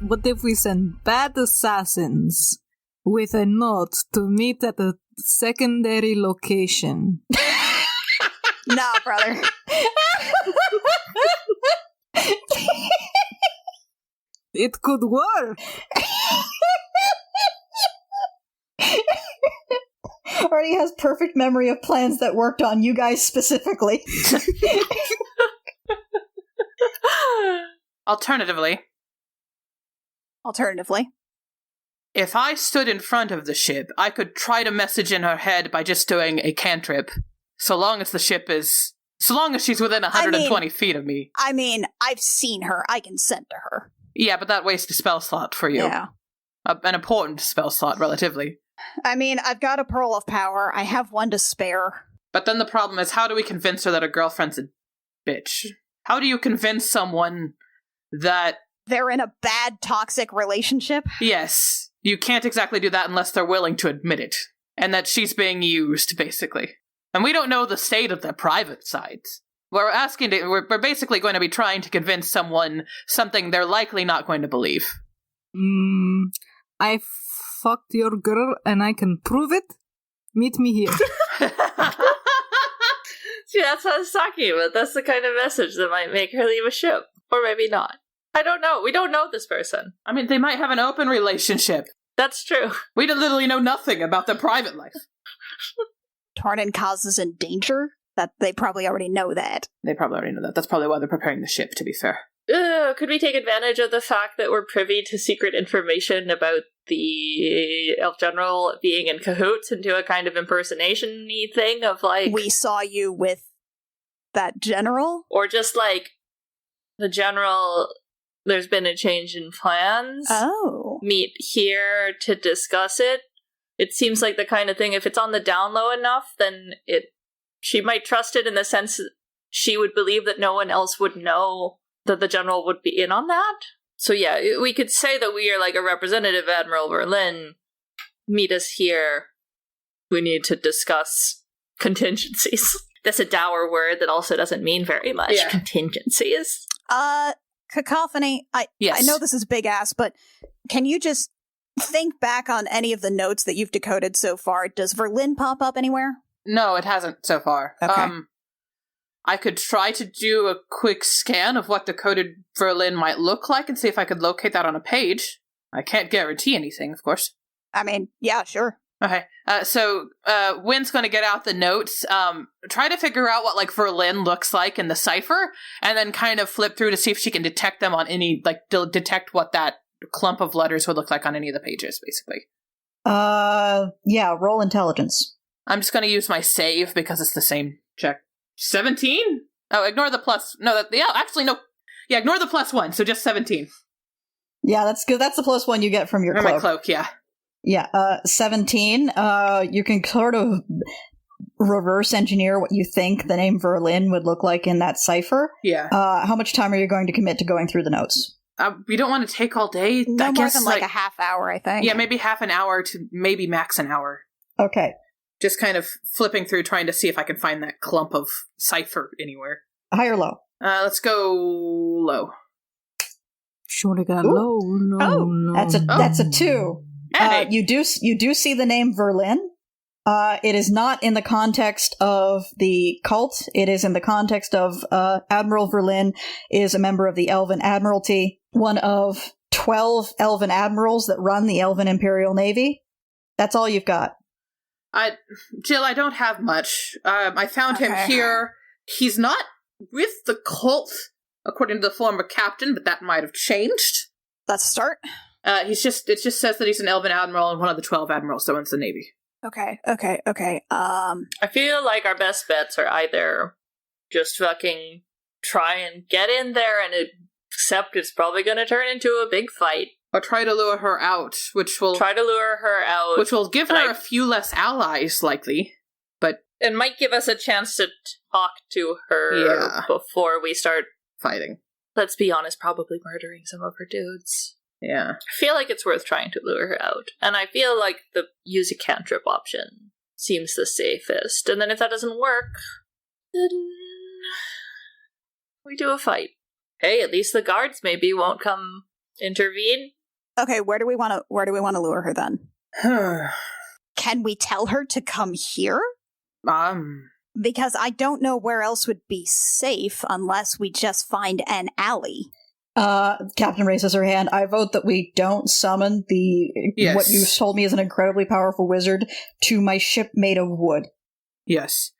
What if we send bad assassins with a note to meet at a secondary location? Nah, brother. It could work. Already has perfect memory of plans that worked on you guys specifically. Alternatively, if I stood in front of the ship, I could try to message in her head by just doing a cantrip, so long as she's within 120 feet of me. I mean, I've seen her. I can send to her. Yeah, but that wastes a spell slot for you. Yeah. An important spell slot, relatively. I mean, I've got a Pearl of Power. I have one to spare. But then the problem is, how do we convince her that her girlfriend's a bitch? How do you convince someone that... they're in a bad, toxic relationship? Yes. You can't exactly do that unless they're willing to admit it. And that she's being used, basically. And we don't know the state of their private sides. We're basically going to be trying to convince someone something they're likely not going to believe. I fucked your girl and I can prove it. Meet me here. See, that's what I was talking about. That's the kind of message that might make her leave a ship. Or maybe not. I don't know. We don't know this person. I mean, they might have an open relationship. That's true. We literally know nothing about their private life. Tarnin causes in danger? That they probably already know that. They probably already know that. That's probably why they're preparing the ship, to be fair. Could we take advantage of the fact that we're privy to secret information about the Elf General being in cahoots and do a kind of impersonation-y thing of, like... we saw you with that general? Or just, like, the general... there's been a change in plans. Oh. Meet here to discuss it. It seems like the kind of thing, if it's on the down low enough, then she might trust it in the sense that she would believe that no one else would know that the general would be in on that. So yeah, we could say that we are like a representative Admiral Berlin. Meet us here. We need to discuss contingencies. That's a dour word that also doesn't mean very much. Yeah. Contingencies. Cacophony, yes. I know this is big ass, but can you just think back on any of the notes that you've decoded so far? Does Verlin pop up anywhere? No, it hasn't so far. Okay. I could try to do a quick scan of what decoded Verlin might look like and see if I could locate that on a page. I can't guarantee anything, of course. I mean, yeah, sure. Okay, so Wynn's going to get out the notes, try to figure out what, like, Verlin looks like in the cipher, and then kind of flip through to see if she can detect them on any, like, detect what that clump of letters would look like on any of the pages, basically. Yeah, roll intelligence. I'm just going to use my save because it's the same check. 17? Oh, ignore the plus. No, no. Yeah, ignore the plus one, so just 17. Yeah, that's good. That's the plus one you get from your cloak. My cloak, yeah. Yeah, 17. You can sort of reverse engineer what you think the name Verlin would look like in that cipher. Yeah. How much time are you going to commit to going through the notes? We don't want to take all day. No I more guess than like a half hour, I think. Yeah, maybe half an hour to maybe max an hour. Okay. Just kind of flipping through, trying to see if I can find that clump of cipher anywhere. High or low? Let's go low. Should have got low. No. That's a 2. Hey. You do see the name Verlin. It is not in the context of the cult. It is in the context of Admiral Verlin is a member of the Elven Admiralty, one of 12 Elven admirals that run the Elven Imperial Navy. That's all you've got. Jill, I don't have much. I found him here. He's not with the cult, according to the former captain, but that might have changed. Let's start. It just says that he's an Elven admiral and one of the 12 admirals that runs the Navy. Okay. I feel like our best bets are either just fucking try and get in there and accept it's probably going to turn into a big fight. Or try to lure her out, which will Which will give her a few less allies, likely. But it might give us a chance to talk to her before we start fighting. Let's be honest, probably murdering some of her dudes. Yeah. I feel like it's worth trying to lure her out. And I feel like the use a cantrip option seems the safest. And then if that doesn't work, then we do a fight. Hey, at least the guards maybe won't come intervene. Okay, where do we want to lure her then? Can we tell her to come here? Because I don't know where else would be safe unless we just find an alley. Captain raises her hand. I vote that we don't summon what you told me is an incredibly powerful wizard to my ship made of wood. Yes.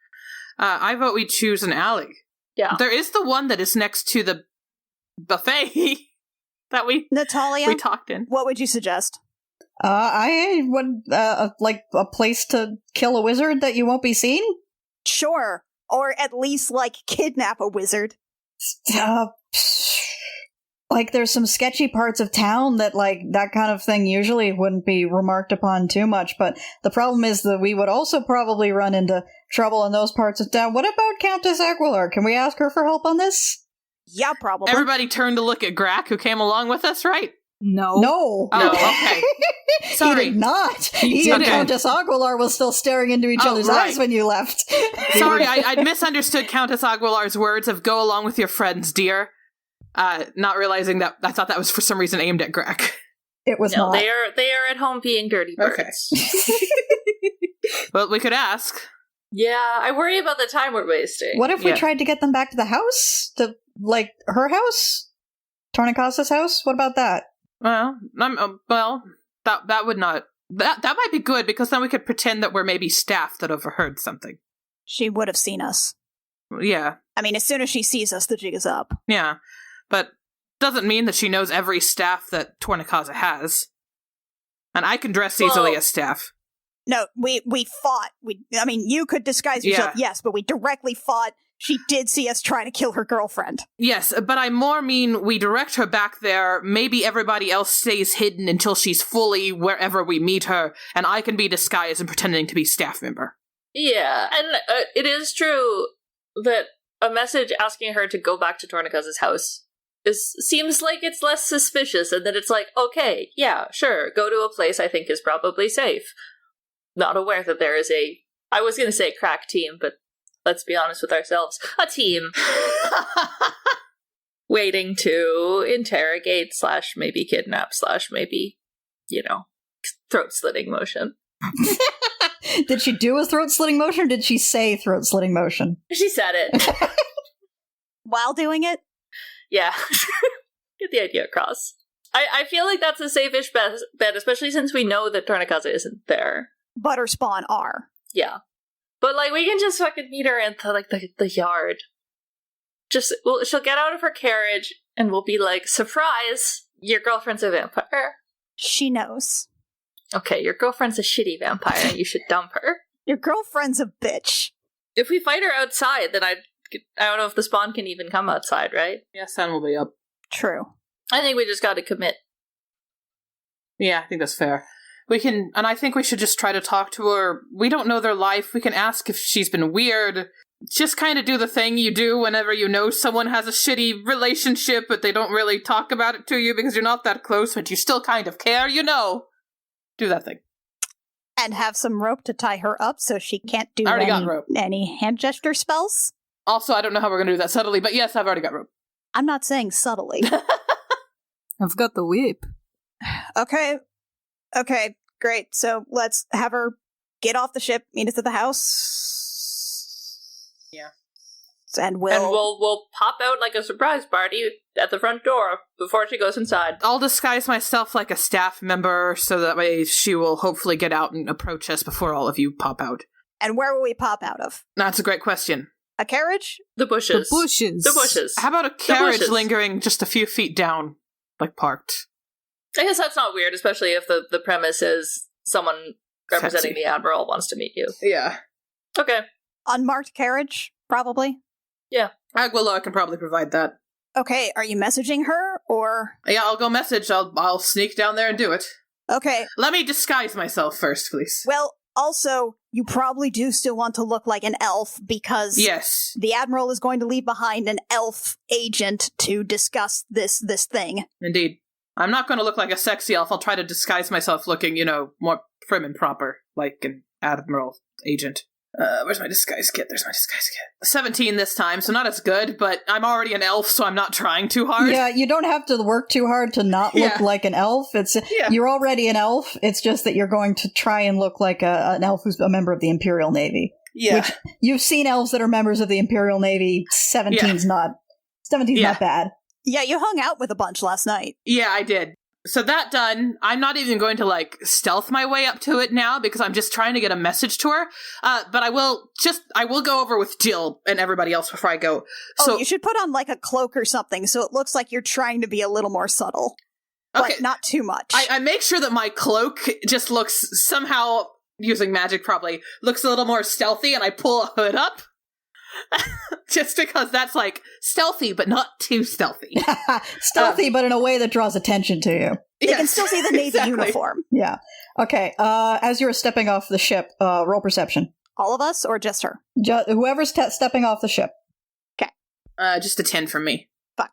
I vote we choose an alley. Yeah. There is the one that is next to the buffet that Natalia, we talked in. What would you suggest? I would, like a place to kill a wizard that you won't be seen? Sure. Or at least, kidnap a wizard. There's some sketchy parts of town that, that kind of thing usually wouldn't be remarked upon too much, but the problem is that we would also probably run into trouble in those parts of town. What about Countess Aguilar? Can we ask her for help on this? Yeah, probably. Everybody turned to look at Grack, who came along with us, right? No. Oh, okay. Sorry. He did not. He and Countess Aguilar was still staring into each other's eyes when you left. Sorry, I misunderstood Countess Aguilar's words of "go along with your friends, dear." Not realizing that I thought that was for some reason aimed at Grack. It was not. They are at home being dirty birds. Okay. Well, we could ask. Yeah, I worry about the time we're wasting. What if we tried to get them back to the house? To, her house? Tornicasa's house? What about that? Well, that would not... That might be good, because then we could pretend that we're maybe staff that overheard something. She would have seen us. Yeah. I mean, as soon as she sees us, the jig is up. Yeah, but doesn't mean that she knows every staff that Tornicasa has. And I can dress easily as staff. No, we fought. You could disguise yourself, yes, but we directly fought. She did see us trying to kill her girlfriend. Yes, but I more mean we direct her back there, maybe everybody else stays hidden until she's fully wherever we meet her, and I can be disguised and pretending to be staff member. Yeah, and it is true that a message asking her to go back to Tornicasa's house seems like it's less suspicious, and that it's like, okay, yeah, sure, go to a place I think is probably safe. Not aware that there is I was going to say crack team, but let's be honest with ourselves, a team waiting to interrogate / maybe kidnap / maybe, throat-slitting motion. Did she do a throat-slitting motion, or did she say throat-slitting motion? She said it. While doing it? Yeah. Get the idea across. I feel like that's a safe-ish bet, especially since we know that Tornicasa isn't there. But her spawn are. Yeah. But, we can just fucking meet her in the yard. She'll get out of her carriage, and we'll be like, surprise, your girlfriend's a vampire. She knows. Okay, your girlfriend's a shitty vampire, and you should dump her. Your girlfriend's a bitch. If we fight her outside, then I don't know if the spawn can even come outside, right? Yeah, sun will be up. True. I think we just gotta commit. Yeah, I think that's fair. We can, and I think we should just try to talk to her. We don't know their life. We can ask if she's been weird. Just kind of do the thing you do whenever you know someone has a shitty relationship, but they don't really talk about it to you because you're not that close, but you still kind of care, Do that thing. And have some rope to tie her up so she can't do any hand gesture spells? Also, I don't know how we're going to do that subtly, but yes, I've already got rope. I'm not saying subtly. I've got the whip. Okay, great. So let's have her get off the ship, meet us at the house. Yeah. And we'll pop out like a surprise party at the front door before she goes inside. I'll disguise myself like a staff member so that way she will hopefully get out and approach us before all of you pop out. And where will we pop out of? That's a great question. A carriage? The bushes. The bushes. How about a carriage lingering just a few feet down, parked? I guess that's not weird, especially if the premise is someone representing the Admiral wants to meet you. Yeah. Okay. Unmarked carriage, probably? Yeah. Aguilar can probably provide that. Okay, are you messaging her, or...? Yeah, I'll go message. I'll sneak down there and do it. Okay. Let me disguise myself first, please. Well, also, you probably do still want to look like an elf, because... Yes. The Admiral is going to leave behind an elf agent to discuss this thing. Indeed. I'm not going to look like a sexy elf. I'll try to disguise myself looking, more prim and proper, like an Admiral agent. Where's my disguise kit? There's my disguise kit. 17 this time, so not as good, but I'm already an elf, so I'm not trying too hard. Yeah, you don't have to work too hard to not look like an elf. You're already an elf. It's just that you're going to try and look like an elf who's a member of the Imperial Navy. Yeah. Which, you've seen elves that are members of the Imperial Navy. 17's not bad. Yeah, you hung out with a bunch last night. Yeah, I did. So that done, I'm not even going to, stealth my way up to it now because I'm just trying to get a message to her. But I will go over with Jill and everybody else before I go. So you should put on, a cloak or something so it looks like you're trying to be a little more subtle. But not too much. I make sure that my cloak just looks somehow, using magic probably, looks a little more stealthy, and I pull a hood up. Just because that's stealthy, but not too stealthy. Stealthy, but in a way that draws attention to you. You can still see the Navy uniform. Yeah. Okay. As you're stepping off the ship, roll perception. All of us, or just her? Whoever's stepping off the ship. Okay. Just a 10 from me. Fuck.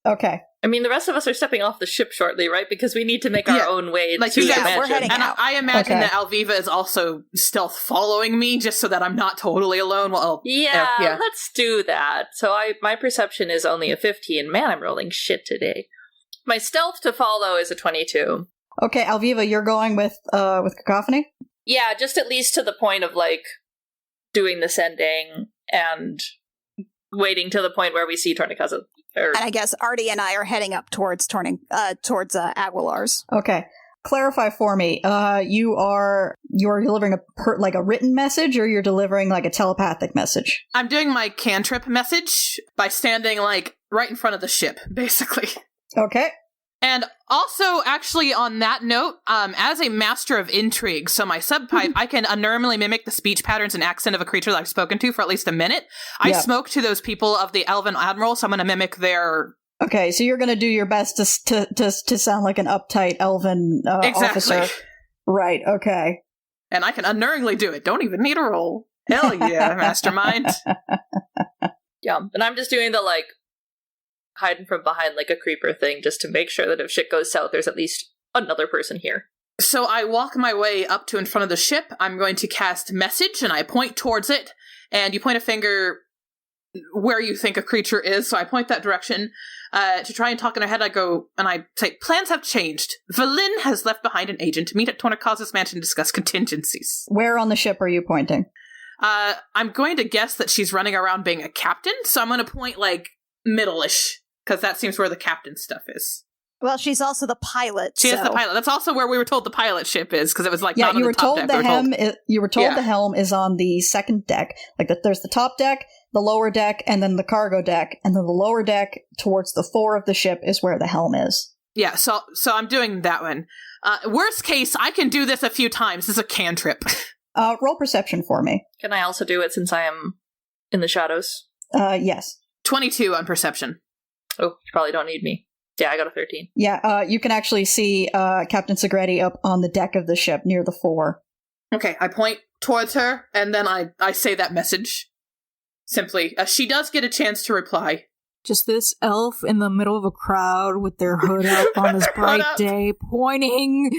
Okay. I mean, the rest of us are stepping off the ship shortly, right? Because we need to make our own way to the mansion. We're heading out. I imagine that Alviva is also stealth following me, just so that I'm not totally alone. Well, let's do that. So my perception is only a 15. Man, I'm rolling shit today. My stealth to follow is a 22. Okay, Alviva, you're going with Cacophony? Yeah, just at least to the point of, doing the sending and waiting to the point where we see Tornikaza. And I guess Artie and I are heading up towards Aguilar's. Okay. Clarify for me. You're delivering a written message, or you're delivering a telepathic message? I'm doing my cantrip message by standing right in front of the ship, basically. Okay. And also, actually, on that note, as a master of intrigue, so my subpipe, I can normally mimic the speech patterns and accent of a creature that I've spoken to for at least a minute. I spoke to those people of the Elven Admiral, so I'm going to mimic their... Okay, so you're going to do your best to sound like an uptight Elven officer. Right, okay. And I can unerringly do it. Don't even need a roll. Hell yeah, mastermind. Yeah, and I'm just doing the, hiding from behind a creeper thing just to make sure that if shit goes south, there's at least another person here. So I walk my way up to in front of the ship. I'm going to cast message, and I point towards it, and you point a finger where you think a creature is, so I point that direction. To try and talk in her head, I go, and I say, plans have changed. Verlin has left behind an agent to meet at Tornikaza's mansion to discuss contingencies. Where on the ship are you pointing? I'm going to guess that she's running around being a captain, so I'm going to point, middle-ish. Because that seems where the captain stuff is. Well, she's also the pilot. She is the pilot. That's also where we were told the pilot ship is, because it was not you on the were top told deck. You were told the helm is on the second deck. There's the top deck, the lower deck, and then the cargo deck, and then the lower deck towards the fore of the ship is where the helm is. Yeah, so I'm doing that one. Worst case, I can do this a few times. This is a cantrip. Roll perception for me. Can I also do it since I am in the shadows? Yes. 22 on perception. Oh, you probably don't need me. Yeah, I got a 13. Yeah, you can actually see Captain Segretti up on the deck of the ship near the fore. Okay, I point towards her, and then I say that message. Simply. She does get a chance to reply. Just this elf in the middle of a crowd with their hood up on this bright day, pointing.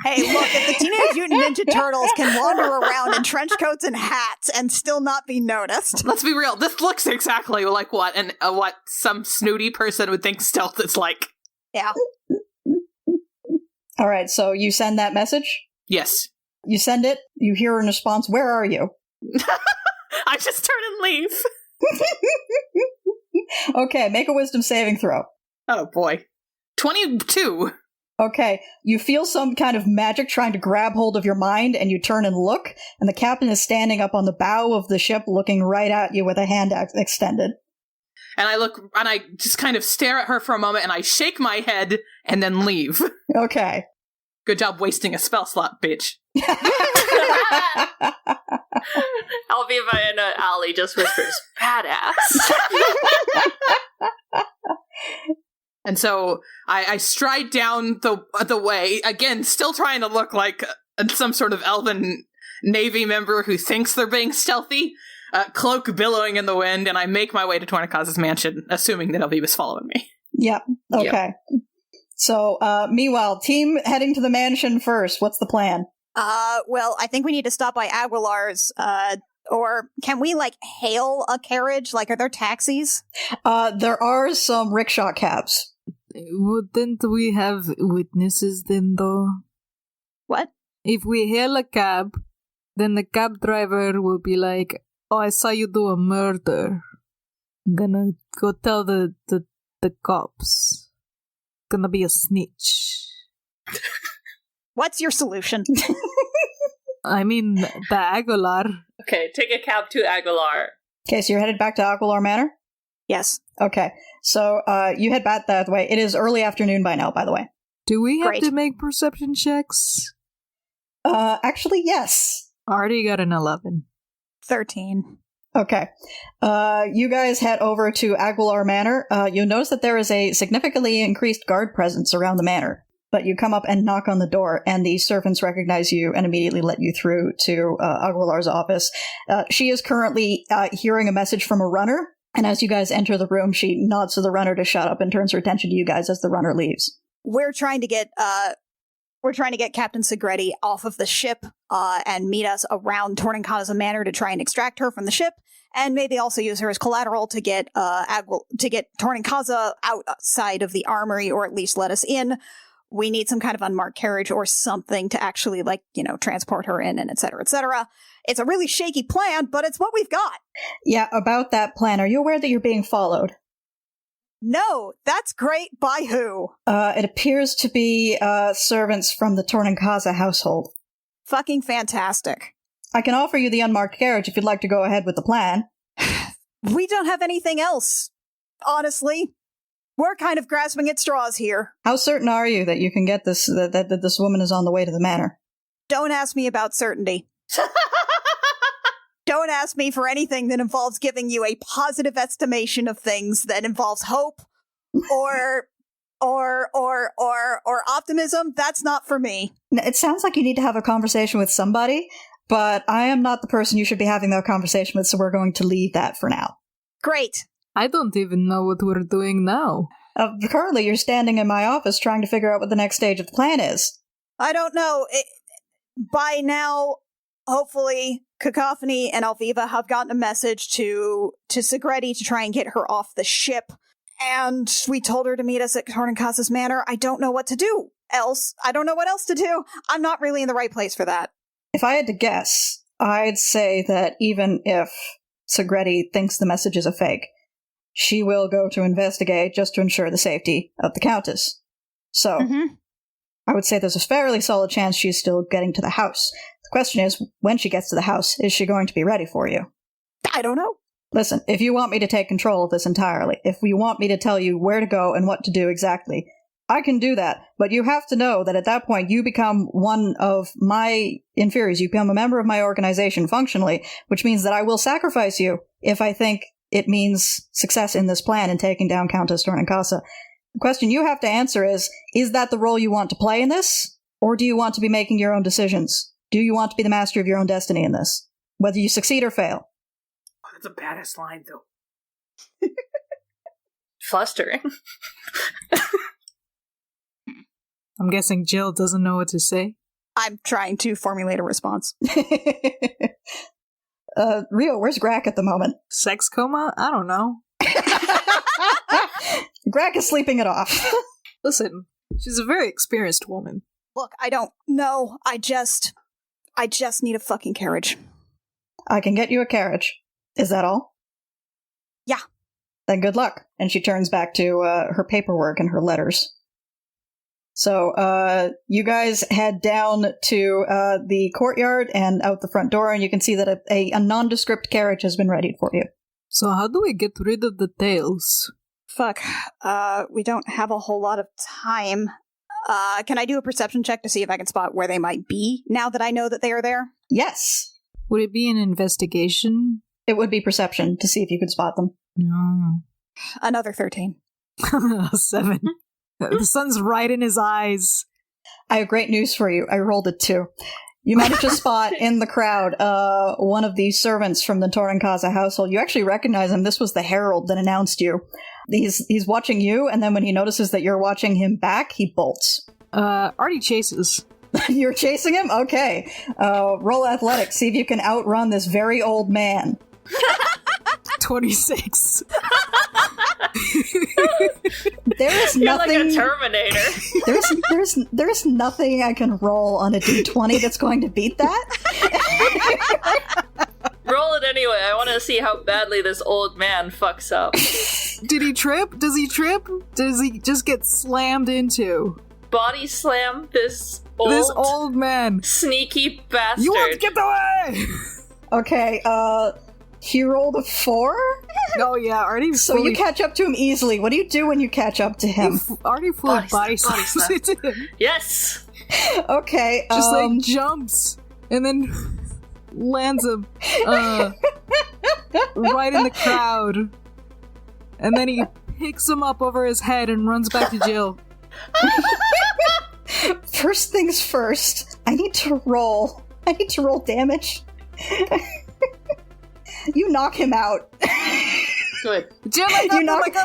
Hey, look, if the Teenage Mutant Ninja Turtles can wander around in trench coats and hats and still not be noticed. Let's be real. This looks exactly like what some snooty person would think stealth is like. Yeah. All right, so you send that message? Yes. You send it, you hear a response, where are you? I just turn and leave. Okay, make a wisdom saving throw. Oh boy. 22. Okay, you feel some kind of magic trying to grab hold of your mind, and you turn and look, and the captain is standing up on the bow of the ship looking right at you with a hand extended. And I look, and I just kind of stare at her for a moment, and I shake my head, and then leave. Okay. Good job wasting a spell slot, bitch. Alviva in an alley just whispers, badass. And so I stride down the way, again, still trying to look like some sort of elven Navy member who thinks they're being stealthy, cloak billowing in the wind, and I make my way to Tornikaza's mansion, assuming that Alviva's following me. Yep. Okay. Yep. So, meanwhile, team heading to the mansion first. What's the plan? Well, I think we need to stop by Aguilar's, Or can we, hail a carriage? Are there taxis? There are some rickshaw cabs. Wouldn't we have witnesses then, though? What? If we hail a cab, then the cab driver will be like, "Oh, I saw you do a murder. I'm gonna go tell the cops. Gonna be a snitch." What's your solution? I mean, the Aguilar. Okay, take a cab to Aguilar. Okay, so you're headed back to Aquilar Manor? Yes. Okay, so you head back that way. It is early afternoon by now, by the way. Do we have Great. to make perception checks? Actually, yes. Already got an 11. 13. Okay. You guys head over to Aguilar Manor. You'll notice that there is a significantly increased guard presence around the manor. But you come up and knock on the door, and the servants recognize you and immediately let you through to Aguilar's office. She is currently hearing a message from a runner, and as you guys enter the room, she nods to the runner to shut up and turns her attention to you guys as the runner leaves. We're trying to get Captain Segretti off of the ship and meet us around Torninkaza Manor to try and extract her from the ship, and maybe also use her as collateral to get Torninkaza outside of the armory, or at least let us in. We need some kind of unmarked carriage or something to actually, transport her in, and et cetera, et cetera. It's a really shaky plan, but it's what we've got. Yeah, about that plan, are you aware that you're being followed? No, that's great. By who? It appears to be servants from the Torninkaza household. Fucking fantastic. I can offer you the unmarked carriage if you'd like to go ahead with the plan. We don't have anything else, honestly. We're kind of grasping at straws here. How certain are you that you can get this, that this woman is on the way to the manor? Don't ask me about certainty. Don't ask me for anything that involves giving you a positive estimation of things that involves hope or optimism. That's not for me. It sounds like you need to have a conversation with somebody, but I am not the person you should be having that conversation with, so we're going to leave that for now. Great. I don't even know what we're doing now. Currently, you're standing in my office trying to figure out what the next stage of the plan is. I don't know. By now, hopefully, Cacophony and Alviva have gotten a message to Segretti to try and get her off the ship. And we told her to meet us at Torninkaza's Manor. I don't know what to do else. I don't know what else to do. I'm not really in the right place for that. If I had to guess, I'd say that even if Segretti thinks the message is a fake, she will go to investigate just to ensure the safety of the Countess. So, I would say there's a fairly solid chance she's still getting to the house. The question is, when she gets to the house, is she going to be ready for you? I don't know. Listen, if you want me to take control of this entirely, if you want me to tell you where to go and what to do exactly, I can do that. But you have to know that at that point, you become one of my inferiors. You become a member of my organization functionally, which means that I will sacrifice you if I think it means success in this plan in taking down Countess Torninkaza. The question you have to answer is that the role you want to play in this? Or do you want to be making your own decisions? Do you want to be the master of your own destiny in this? Whether you succeed or fail. Oh, that's a badass line, though. Flustering. I'm guessing Jill doesn't know what to say. I'm trying to formulate a response. Rio, where's Grack at the moment? Sex coma? I don't know. Grack is sleeping it off. Listen, she's a very experienced woman. Look, I don't know. I just need a fucking carriage. I can get you a carriage. Is that all? Yeah. Then good luck. And she turns back to her paperwork and her letters. So, you guys head down to the courtyard and out the front door, and you can see that a nondescript carriage has been readied for you. So how do we get rid of the tails? Fuck. We don't have a whole lot of time. Can I do a perception check to see if I can spot where they might be, now that I know that they are there? Yes. Would it be an investigation? It would be perception to see if you could spot them. No. Another 13. 7. The sun's right in his eyes. I have great news for you. I rolled a 2. You managed to spot in the crowd one of the servants from the Torninkaza household. You actually recognize him. This was the herald that announced you. He's watching you, and then when he notices that you're watching him back, he bolts. Artie chases. You're chasing him? Okay. Roll athletics. See if you can outrun this very old man. 26. There is You're nothing. like a Terminator. There's nothing I can roll on a d20 that's going to beat that. Roll it anyway. I want to see how badly this old man fucks up. Did he trip? Does he trip? Does he just get slammed into? Body slam this old man. Sneaky bastard. You want to get away! Okay, he rolled a 4? Oh yeah, Artie. So you catch up to him easily. What do you do when you catch up to him? Artie fully body slams into him. Yes! Okay, Just jumps and then lands him right in the crowd. And then he picks him up over his head and runs back to Jill. First things first, I need to roll damage. You knock him out. Good. Jill,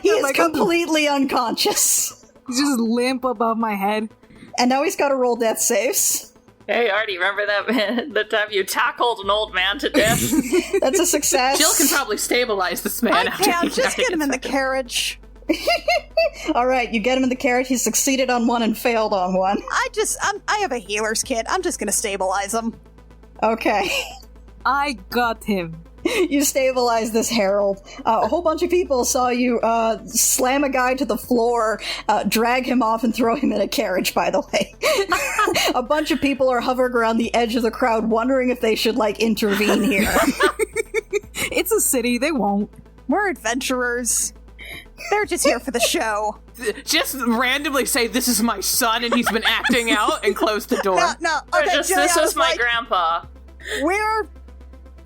He is completely unconscious. He's just limp above my head. And now he's got to roll death saves. Hey, Artie, remember the time you tackled an old man to death? That's a success. Jill can probably stabilize this man. I can't. Just get him in the carriage. Alright, you get him in the carriage. He succeeded on one and failed on one. I have a healer's kit. I'm just gonna stabilize him. Okay. I got him. You stabilize this herald. A whole bunch of people saw you slam a guy to the floor, drag him off, and throw him in a carriage, by the way. A bunch of people are hovering around the edge of the crowd, wondering if they should, intervene here. It's a city, they won't. We're adventurers. They're just here for the show. Just randomly say, "This is my son," and he's been acting out, and close the door. No. Okay, This was my grandpa. We're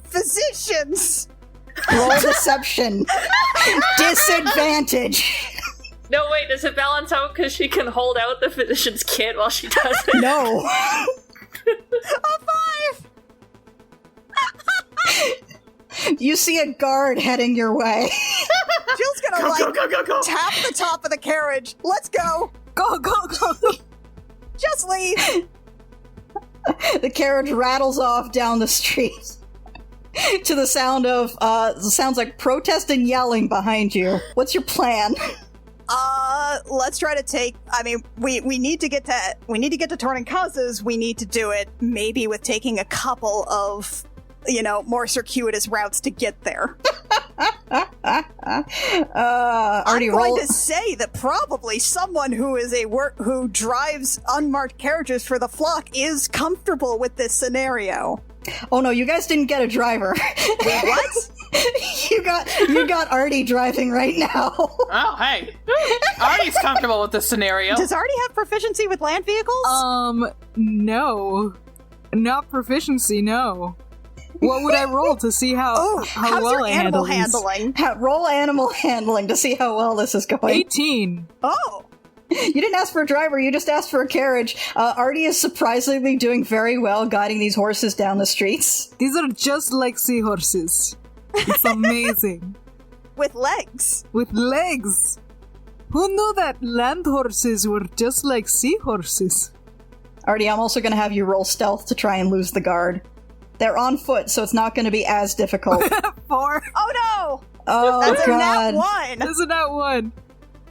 physicians. Roll deception. Disadvantage. No, wait, does it balance out because she can hold out the physician's kit while she does it? No. A 5. You see a guard heading your way. Jill's gonna Go. tap the top of the carriage. Let's go. Go. Just leave. The carriage rattles off down the street to the sound of sounds like protest and yelling behind you. What's your plan? Let's try to take. I mean, we need to get to Tornincazes. We need to do it maybe with taking a couple of, more circuitous routes to get there. Already I'm going to say that probably someone who drives unmarked carriages for the flock is comfortable with this scenario. Oh no, you guys didn't get a driver. Wait, what? You got Artie driving right now. Oh, hey. Artie's comfortable with this scenario. Does Artie have proficiency with land vehicles? No. Not proficiency, no. What would I roll to see how how's well your I animal handle these? handling? Roll animal handling to see how well this is going. 18. Oh, You didn't ask for a driver, you just asked for a carriage. Artie is surprisingly doing very well guiding these horses down the streets. These are just like seahorses. It's amazing. with legs. With legs. Who knew that land horses were just like seahorses? Artie, I'm also going to have you roll stealth to try and lose the guard. They're on foot, so it's not going to be as difficult. 4. Oh no! Oh, That's God. a nat 1. Isn't that one?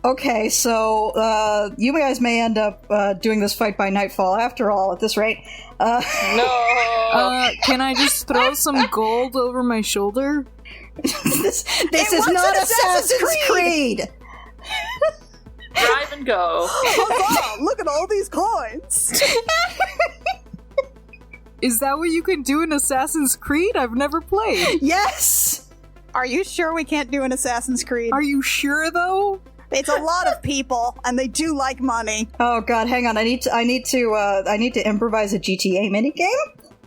Okay, so you guys may end up doing this fight by nightfall after all, at this rate. No! Can I just throw some gold over my shoulder? This is not Assassin's Creed! Drive and go. Huzzah! Look at all these coins! Is that what you can do in Assassin's Creed? I've never played. Yes! Are you sure we can't do an Assassin's Creed? Are you sure, though? It's a lot of people, and they do like money. Oh god, hang on. I need to improvise a GTA minigame?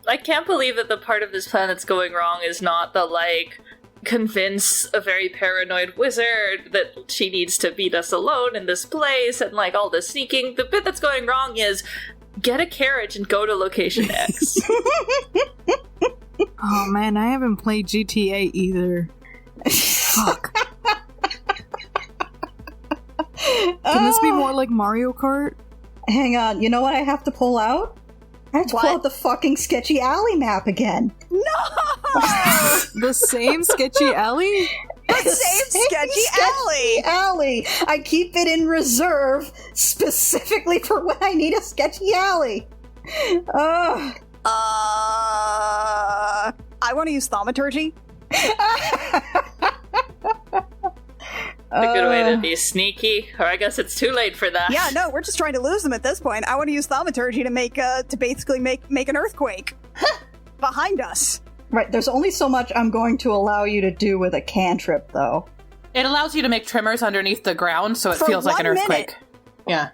I can't believe that the part of this plan that's going wrong is not the, convince a very paranoid wizard that she needs to beat us alone in this place and, all the sneaking. The bit that's going wrong is get a carriage and go to location X. Oh man, I haven't played GTA either. Fuck. Can this be more like Mario Kart? Hang on, you know what I have to pull out? I have to pull out the fucking sketchy alley map again. No! The same sketchy alley? The same sketchy alley! I keep it in reserve specifically for when I need a sketchy alley. I want to use thaumaturgy. A good way to be sneaky, or I guess it's too late for that. Yeah, no, we're just trying to lose them at this point. I want to use thaumaturgy to make an earthquake behind us. Right, there's only so much I'm going to allow you to do with a cantrip, though. It allows you to make tremors underneath the ground, so it For feels like an 1 earthquake. minute. Yeah.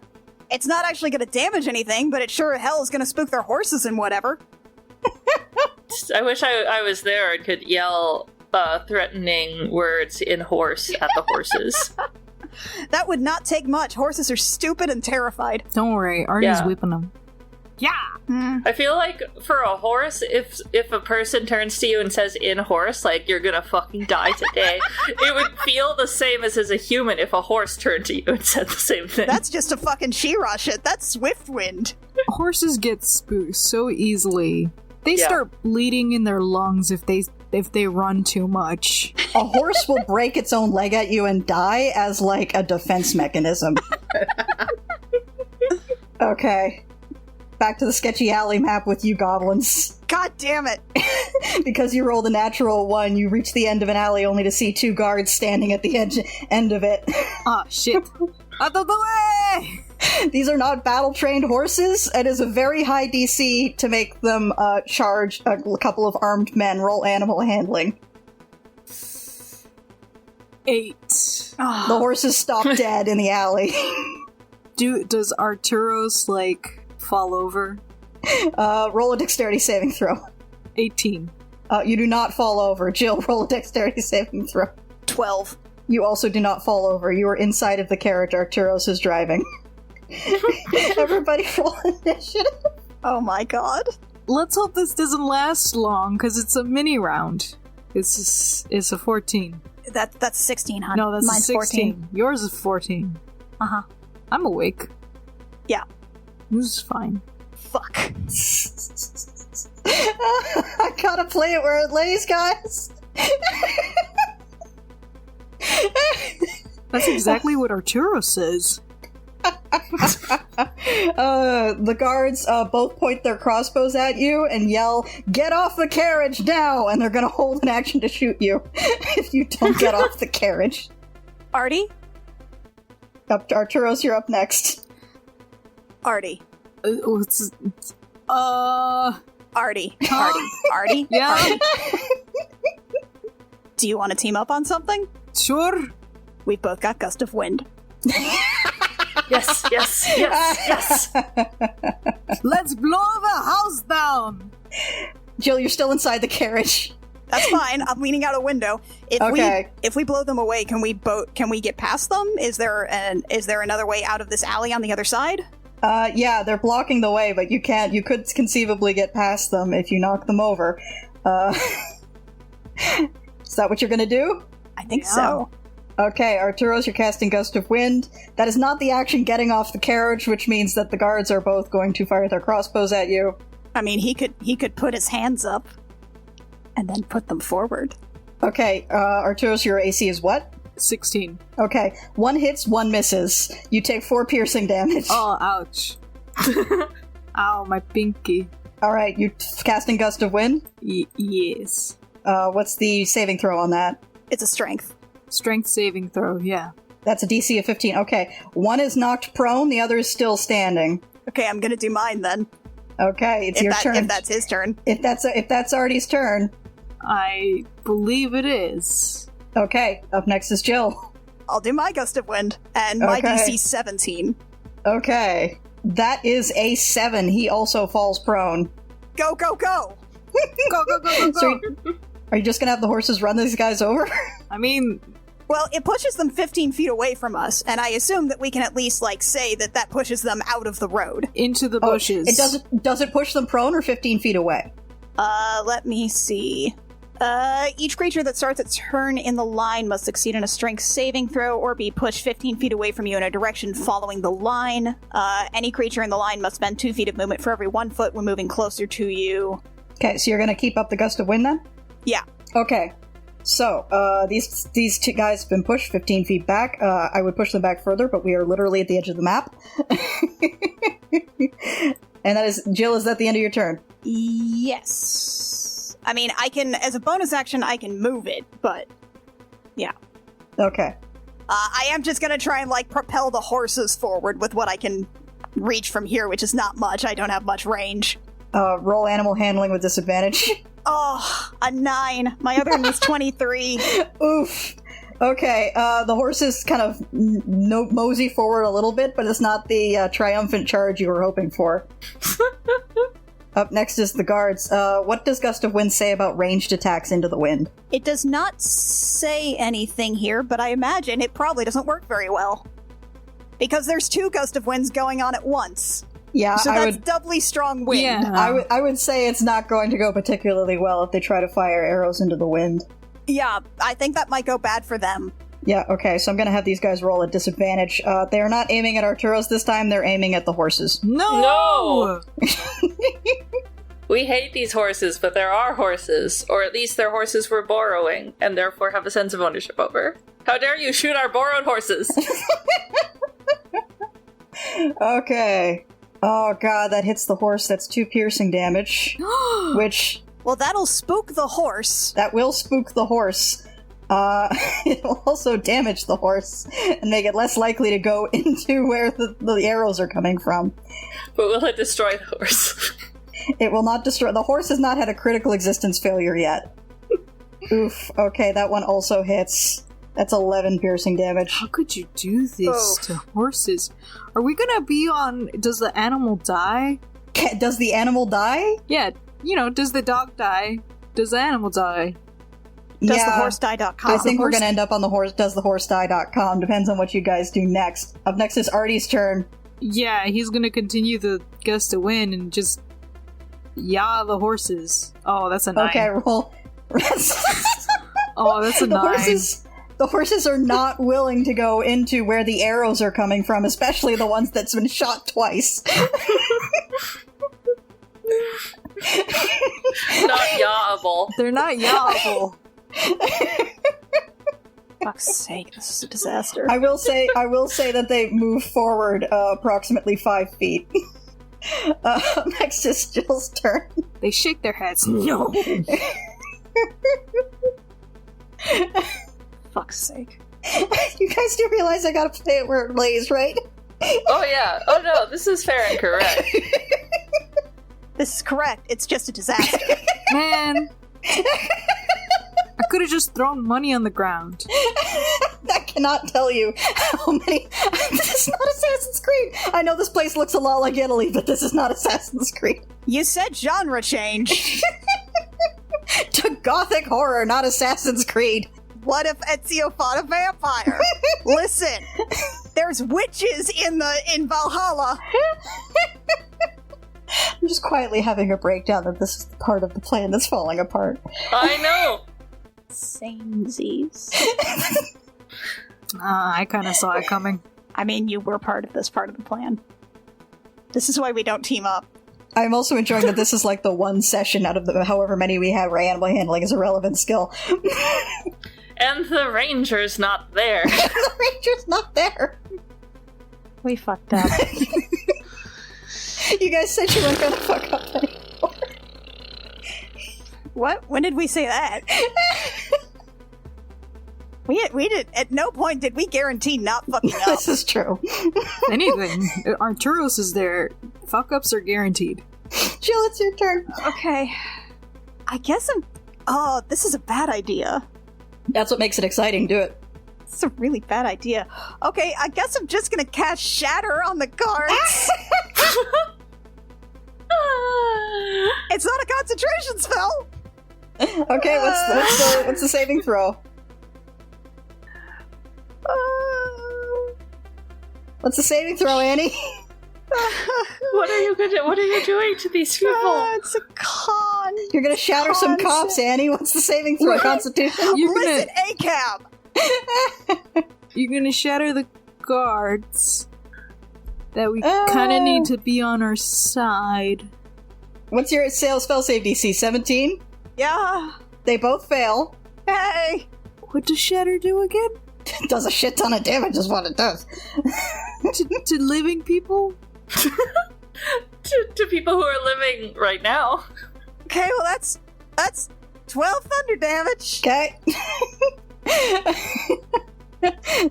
It's not actually going to damage anything, but it sure as hell is going to spook their horses and whatever. I wish I was there and could yell threatening words in horse at the horses. That would not take much. Horses are stupid and terrified. Don't worry, Artie's Yeah. whipping them. Yeah! I feel like for a horse, if a person turns to you and says in horse, like, you're gonna fucking die today, it would feel the same as a human if a horse turned to you and said the same thing. That's just a fucking She-Ra shit. That's Swift Wind. Horses get spooked so easily. They Yeah. start bleeding in their lungs if they run too much. A horse will break its own leg at you and die as, like, a defense mechanism. Okay. Back to the sketchy alley map with you goblins. God damn it. Because you rolled a natural 1, you reach the end of an alley only to see 2 guards standing at the end of it. Ah, shit. Out of the way! These are not battle-trained horses. It is a very high DC to make them charge a couple of armed men. Roll animal handling. 8. The horses stop dead in the alley. Does Arturos, fall over? Roll a dexterity saving throw. 18. You do not fall over. Jill, roll a dexterity saving throw. 12. You also do not fall over. You are inside of the carriage Arturos is driving. Everybody roll initiative. Oh my god. Let's hope this doesn't last long, because it's a mini round. It's a 14. That's 16, huh? No, that's Mine's 16. 14. Yours is 14. Uh-huh. I'm awake. Yeah. This is fine. Fuck. I gotta play it where it lays, guys. That's exactly what Arturo says. The guards both point their crossbows at you and yell, "Get off the carriage now!" And they're gonna hold an action to shoot you if you don't get off the carriage. Artie? Arturos, you're up next. Artie. Artie. Artie? Yeah? Artie? Do you want to team up on something? Sure. We've both got Gust of Wind. Yes. Let's blow the house down. Jill, you're still inside the carriage. That's fine. I'm leaning out a window. Okay. If we blow them away, can we get past them? Is there another way out of this alley on the other side? Yeah, they're blocking the way, but you could conceivably get past them if you knock them over. Is that what you're gonna do? I think so. Okay, Arturos, you're casting Gust of Wind. That is not the action getting off the carriage, which means that the guards are both going to fire their crossbows at you. I mean, he could put his hands up and then put them forward. Okay, Arturos, your AC is what? 16. Okay, 1 hits, 1 misses. You take 4 piercing damage. Oh, ouch. Ow, my pinky. Alright, you casting Gust of Wind? Yes. What's the saving throw on that? It's a strength. Strength saving throw, yeah. That's a DC of 15. Okay, 1 is knocked prone, the other is still standing. Okay, I'm gonna do mine then. Okay, it's your turn. If that's his turn. If that's Artie's turn. I believe it is. Okay, up next is Jill. I'll do my Gust of Wind, and my Okay. DC 17. Okay, that is a 7. He also falls prone. Go, go, go! Go, go, go, go, go! So are you just gonna have the horses run these guys over? I mean, Well, it pushes them 15 feet away from us, and I assume that we can at least, say that pushes them out of the road. into the bushes. Does it push them prone or 15 feet away? Let me see. Each creature that starts its turn in the line must succeed in a strength saving throw or be pushed 15 feet away from you in a direction following the line. Any creature in the line must spend 2 feet of movement for every 1 foot when moving closer to you. Okay, so you're going to keep up the gust of wind then? Yeah. Okay. So, these two guys have been pushed 15 feet back. I would push them back further, but we are literally at the edge of the map. And that is, Jill, is that the end of your turn? Yes. I mean, I can, as a bonus action, I can move it, but yeah. Okay. I am just gonna try and, propel the horses forward with what I can reach from here, which is not much. I don't have much range. Roll animal handling with disadvantage. Oh, a 9. My other one was 23. Oof. Okay, the horses kind of mosey forward a little bit, but it's not the triumphant charge you were hoping for. Up next is the guards. What does Gust of Wind say about ranged attacks into the wind? It does not say anything here, but I imagine it probably doesn't work very well. Because there's 2 Gust of Winds going on at once. Yeah, so that's doubly strong wind. Yeah. I would say it's not going to go particularly well if they try to fire arrows into the wind. Yeah, I think that might go bad for them. Yeah, okay, so I'm gonna have these guys roll at disadvantage. They are not aiming at Arturos this time, they're aiming at the horses. No! We hate these horses, but there are horses. Or at least they're horses we're borrowing, and therefore have a sense of ownership over. How dare you shoot our borrowed horses! Okay. Oh god, that hits the horse. That's 2 piercing damage. Which... Well, that'll spook the horse. That will spook the horse. It will also damage the horse and make it less likely to go into where the arrows are coming from. But will it destroy the horse? It will not destroy... The horse has not had a critical existence failure yet. Oof. Okay, that one also hits. That's 11 piercing damage. How could you do this to horses? Are we gonna be on... Does the animal die? Does the animal die? Yeah, does the dog die? Does the animal die? DoesTheHorseDie.com. I think we're gonna end up on the horse. DoesTheHorseDie.com. Depends on what you guys do next. Up next is Artie's turn. Yeah, he's gonna continue the gust of wind and just... Yeah, the horses. Oh, that's a 9. Okay, roll. Oh, that's a 9. The horses are not willing to go into where the arrows are coming from, especially the ones that's been shot twice. Not yawable. They're not yawable. Fuck's sake, this is a disaster. I will say that they move forward approximately 5 feet. Next is Jill's turn. They shake their heads. No. Fuck's sake. You guys do realize I gotta play it where it lays, right? Oh yeah. Oh no, this is fair and correct. This is correct. It's just a disaster. Man. I could have just thrown money on the ground. That cannot tell you how many... This is not Assassin's Creed! I know this place looks a lot like Italy, but this is not Assassin's Creed. You said genre change. To gothic horror, not Assassin's Creed. What if Ezio fought a vampire? Listen, there's witches in Valhalla. I'm just quietly having a breakdown that this is the part of the plan that's falling apart. I know! Samesies. I kind of saw it coming. I mean, you were part of this part of the plan. This is why we don't team up. I'm also enjoying that this is like the one session out of the however many we have where animal handling is a relevant skill. And the ranger's not there. The ranger's not there. We fucked up. You guys said you weren't gonna fuck up anymore. What? When did we say that? We did. At no point did we guarantee not fucking up. This is true. Anything. Arturos is there. Fuck-ups are guaranteed. Jill, it's your turn. Okay. I guess I'm... Oh, this is a bad idea. That's what makes it exciting. Do it. It's a really bad idea. Okay, I guess I'm just gonna cast Shatter on the guards. It's not a concentration spell. Okay, what's the saving throw? What's the saving throw, Annie? What are you doing to these people? It's a con You're gonna shatter some cops, Annie. What's the saving throw? Constitution? Listen, ACAB! You're gonna shatter the guards that we kind of need to be on our side. What's your spell save DC? 17? Yeah. They both fail. Hey! What does shatter do again? It does a shit ton of damage is what it does. to living people? to people who are living right now. Okay, well that's 12 thunder damage. Okay.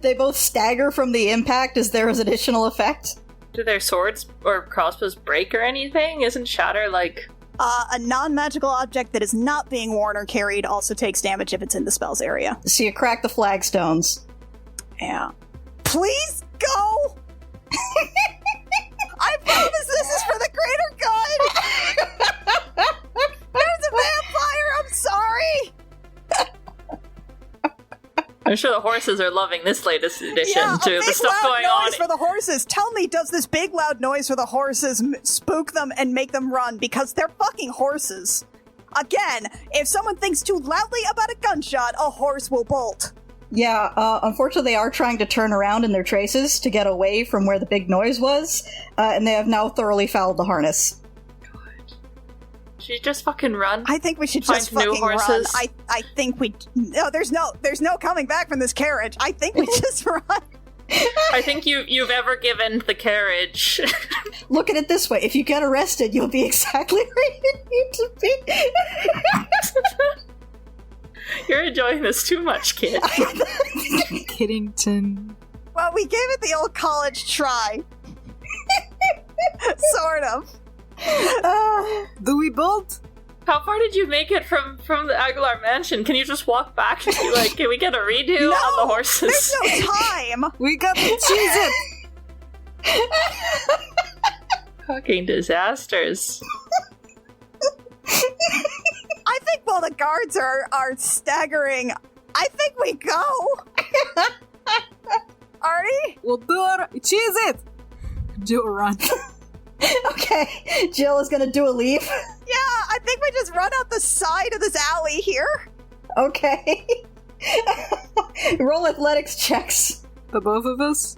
They both stagger from the impact as there is additional effect. Do their swords or crossbows break or anything? Isn't shatter like... A non-magical object that is not being worn or carried also takes damage if it's in the spell's area. So you crack the flagstones. Yeah. Please go! I promise this is for the greater good! There's a vampire, I'm sorry! I'm sure the horses are loving this latest edition, Yeah, too. The stuff going on. For the horses. Tell me, does this big loud noise for the horses spook them and make them run? Because they're fucking horses. Again, if someone thinks too loudly about a gunshot, a horse will bolt. Yeah, unfortunately they are trying to turn around in their traces to get away from where the big noise was, and they have now thoroughly fouled the harness. Should you just fucking run? I think we should just fucking run. I think we... No, there's no coming back from this carriage. I think we just run. I think you've ever given the carriage. Look at it this way. If you get arrested, you'll be exactly where you need to be. You're enjoying this too much, kid. Kiddington. Well, we gave it the old college try. Sort of. Do we bolt? How far did you make it from the Aguilar mansion? Can you just walk back and be like, can we get a redo on the horses? There's no time! We got to cheese it! Fucking disasters. I think while the guards are staggering, I think we go! Artie? We'll do it! Cheese it! Do a run. Okay, Jill is gonna do a leap. Yeah, I think we just run out the side of this alley here. Okay. Roll athletics checks. The both of us?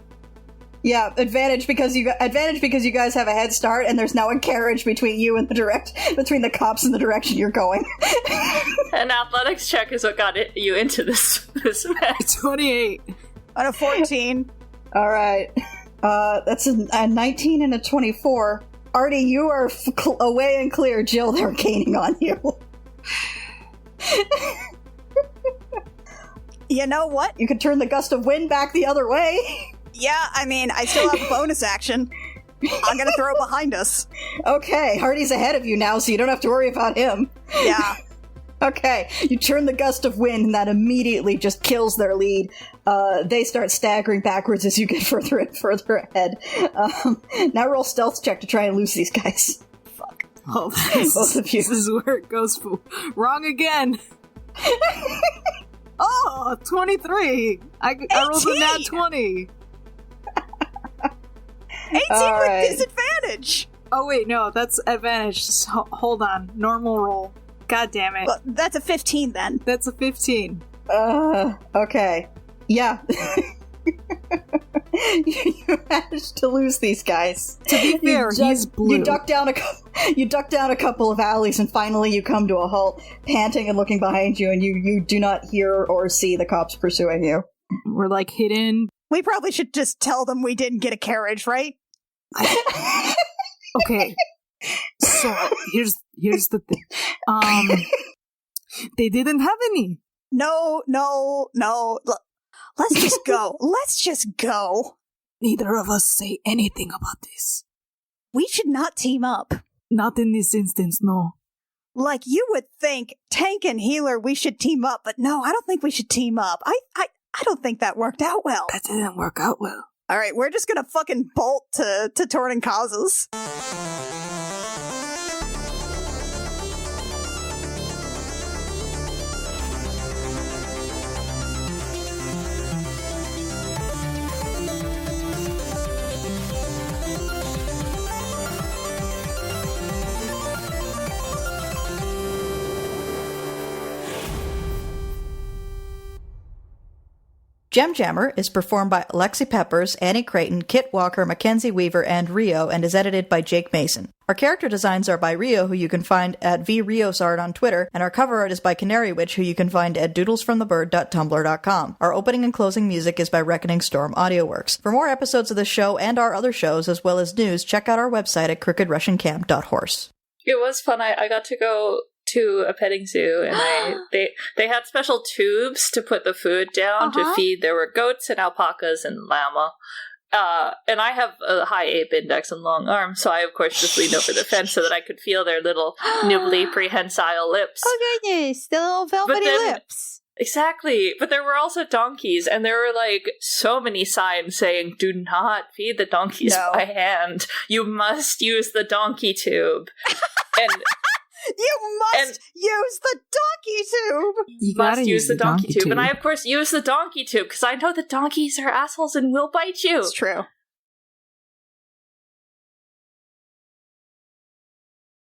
Yeah, advantage because you guys have a head start, and there's now a carriage between you and between the cops and the direction you're going. An athletics check is what got you into this mess. 28. On a 14. All right. That's a 19 and a 24. Artie, you are away and clear. Jill, they're gaining on you. You know what? You could turn the gust of wind back the other way. Yeah, I mean, I still have a bonus action. I'm gonna throw it behind us. Okay, Hardy's ahead of you now, so you don't have to worry about him. Yeah. Okay, you turn the gust of wind, and that immediately just kills their lead. They start staggering backwards as you get further and further ahead. Now roll stealth check to try and lose these guys. Fuck. Oh, Both of you. This is where it goes wrong again. Oh, 23! I rolled a nat 20. 18 All with right. disadvantage! Oh wait, no, that's advantage. Just hold on. Normal roll. God damn it. Well, that's a 15 then. That's a 15. Okay. Yeah. You managed to lose these guys. To be fair, he's blue. You duck down a couple of alleys, and finally you come to a halt, panting and looking behind you, and you do not hear or see the cops pursuing you. We're like hidden. We probably should just tell them we didn't get a carriage, right? Okay. So here's the thing. They didn't have any. No. Let's just go. Let's just go. Neither of us say anything about this. We should not team up. Not in this instance, no. Like, you would think tank and healer, we should team up, but no, I don't think we should team up. I don't think that worked out well. That didn't work out well. All right, we're just gonna fucking bolt to Torn and Causes. Gem Jammer is performed by Alexi Peppers, Annie Creighton, Kit Walker, Mackenzie Weaver, and Rio, and is edited by Jake Mason. Our character designs are by Rio, who you can find at vriosart on Twitter, and our cover art is by Canary Witch, who you can find at doodlesfromthebird.tumblr.com. Our opening and closing music is by Reckoning Storm AudioWorks. For more episodes of this show and our other shows, as well as news, check out our website at crookedrussiancamp.horse. It was fun. I got to go to a petting zoo, and they had special tubes to put the food down to feed. There were goats and alpacas and llama. And I have a high ape index and long arms, so I, of course, just leaned over the fence so that I could feel their little nibbly, prehensile lips. Oh, goodness, the little velvety lips. Exactly. But there were also donkeys, and there were, so many signs saying, do not feed the donkeys by hand. You must use the donkey tube. And... You must use the donkey tube! You must use the donkey tube. And I, of course, use the donkey tube, because I know that donkeys are assholes and will bite you. It's true.